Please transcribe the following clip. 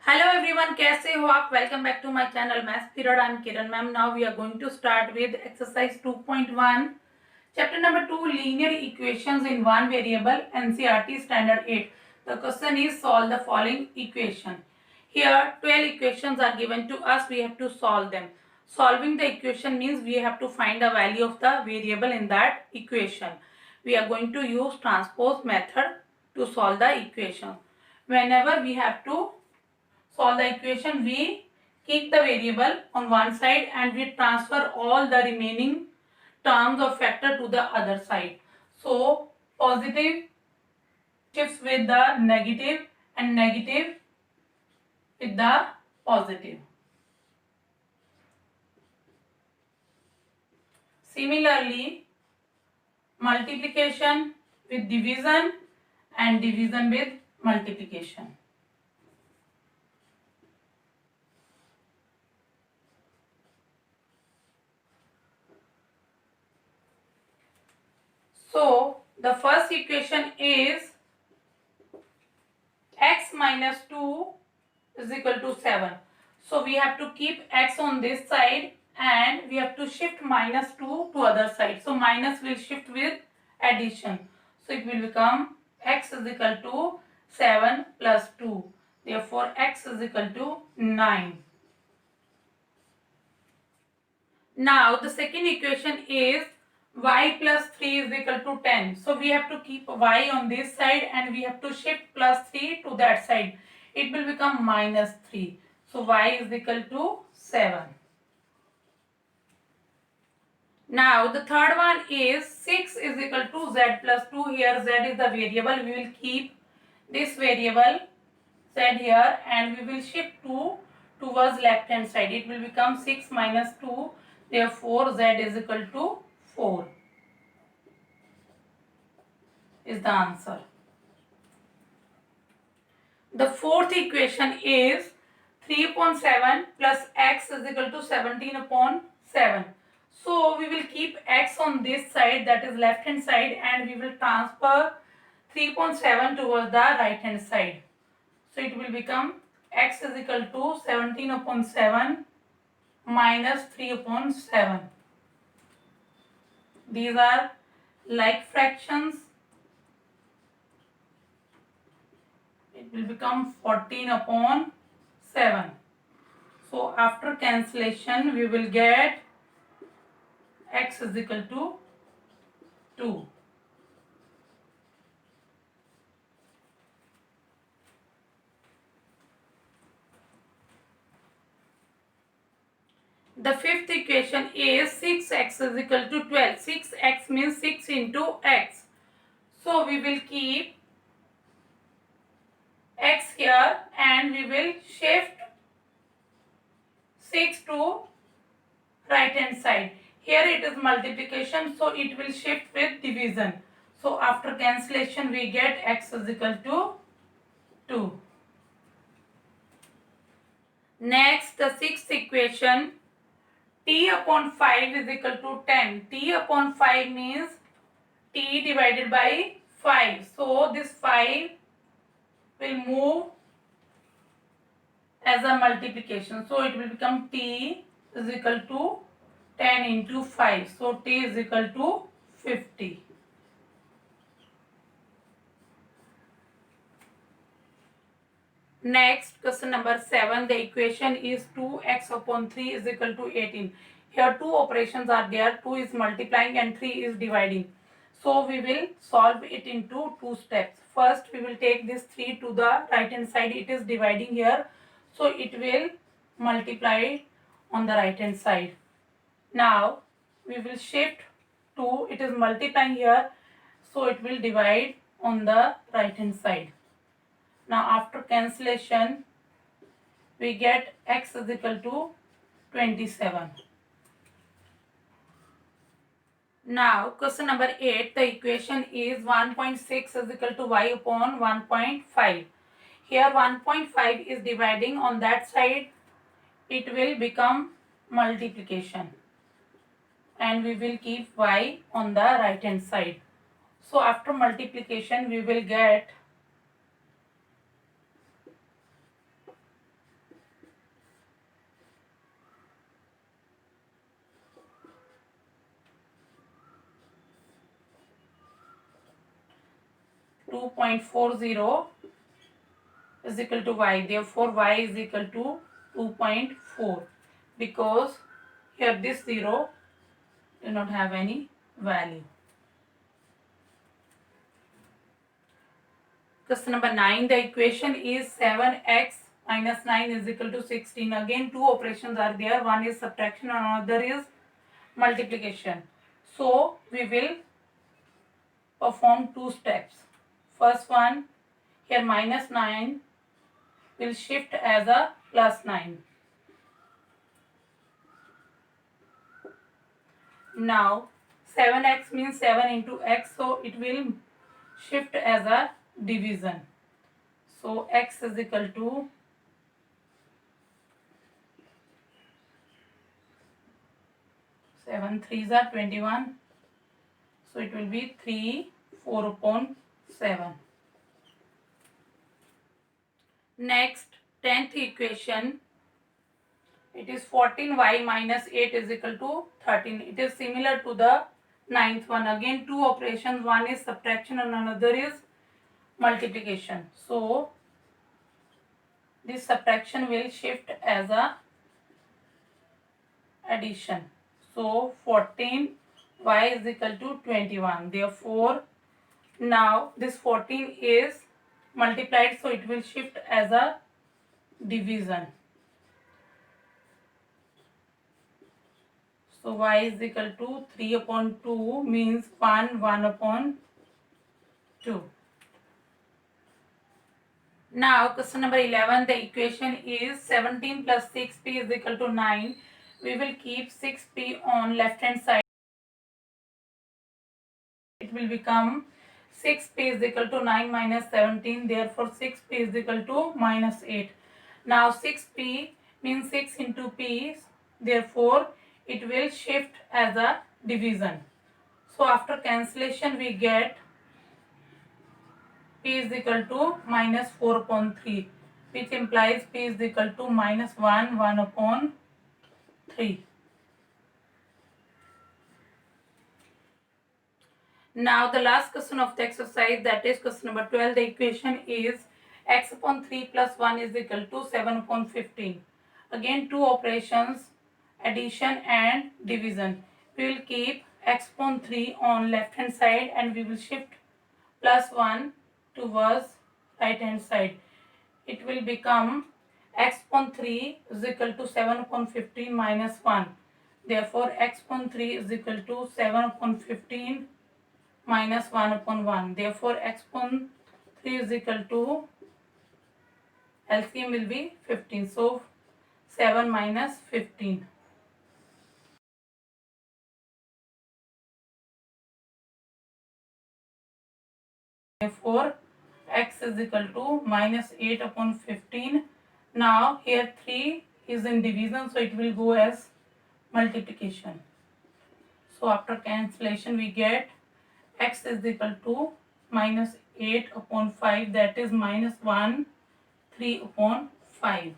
Hello everyone, कैसे हो आप। Welcome back to my channel maths period. I am Kiran ma'am. Now we are going to start with exercise 2.1 chapter number 2 linear equations in one variable NCERT standard 8. The question is solve the following equation. Here 12 equations are given to us. We have to solve them. Solving the equation means we have to find the value of the variable in that equation. We are going to use transpose method to solve the equation. Whenever we have to solve the equation, we keep the variable on one side and we transfer all the remaining terms or factor to the other side. So positive shifts with the negative and negative with the positive. Similarly, multiplication with division and division with multiplication. So the first equation is x minus 2 is equal to 7. So we have to keep x on this side and we have to shift minus 2 to other side. So minus will shift with addition. So it will become x is equal to 7 plus 2. Therefore x is equal to 9. Now the second equation is y plus 3 is equal to 10. So we have to keep y on this side and we have to shift plus 3 to that side. It will become minus 3. So y is equal to 7. Now the third one is 6 is equal to z plus 2. Here z is the variable. We will keep this variable z here and we will shift 2 towards left hand side. It will become 6 minus 2. Therefore z is equal to 4 is the answer. The fourth equation is 3 upon 7 plus x is equal to 17 upon 7. So we will keep x on this side, that is left hand side, and we will transfer 3 upon 7 towards the right hand side. So it will become x is equal to 17 upon 7 minus 3 upon 7. These are like fractions. It will become 14 upon 7. So after cancellation we will get x is equal to 2. The fifth equation is 6x is equal to 12. 6x means 6 into x. So we will keep x here and we will shift 6 to right hand side. Here it is multiplication, so it will shift with division. So after cancellation we get x is equal to 2. Next, the sixth equation, t upon 5 is equal to 10. T upon 5 means t divided by 5. So this 5 will move as a multiplication. So it will become t is equal to 10 into 5. So t is equal to 50. Next, question number 7. The equation is 2x upon 3 is equal to 18. Here two operations are there. 2 is multiplying and 3 is dividing. So we will solve it into two steps. First, we will take this 3 to the right hand side. It is dividing here. So it will multiply on the right hand side. Now we will shift 2. It is multiplying here. So it will divide on the right hand side. Now after cancellation we get x is equal to 27. Now question number 8. The equation is 1.6 is equal to y upon 1.5. Here 1.5 is dividing on that side. It will become multiplication and we will keep y on the right hand side. So after multiplication we will get 2.40 is equal to y. Therefore, y is equal to 2.4 because here this 0 do not have any value. Question number 9. The equation is 7x minus 9 is equal to 16. Again, two operations are there. One is subtraction and another is multiplication. So, we will perform two steps. First one, here minus 9 will shift as a plus 9. Now 7x means 7 into x, so it will shift as a division. So x is equal to 7 3s are 21, so it will be 3 4 upon 7. Next, 10th equation, it is 14y minus 8 is equal to 13. It is similar to the 9th one. Again, two operations, one is subtraction and another is multiplication. So, this subtraction will shift as a addition. So, 14y is equal to 21. Therefore, now this 14 is multiplied, so it will shift as a division. So y is equal to 3 upon 2 means 1 upon 2. Now question number 11, the equation is 17 plus 6p is equal to 9. We will keep 6p on left hand side. It will become 6p is equal to 9 minus 17. Therefore 6p is equal to minus 8. Now 6p means 6 into p. Therefore it will shift as a division. So after cancellation we get p is equal to minus 4 upon 3, which implies p is equal to minus 1 upon 3. Now the last question of the exercise, that is question number 12. The equation is x upon 3 plus 1 is equal to 7 upon 15. Again two operations, addition and division. We will keep x upon 3 on left hand side and we will shift plus 1 towards right hand side. It will become x upon 3 is equal to 7 upon 15 minus 1. Therefore x upon 3 is equal to 7 upon 15 minus 1 upon 1. Therefore x upon 3 is equal to, LCM will be 15. So 7 minus 15. Therefore x is equal to minus 8 upon 15. Now here 3 is in division, so it will go as multiplication. So after cancellation we get x is equal to minus 8 upon 5, that is minus 1 3 upon 5.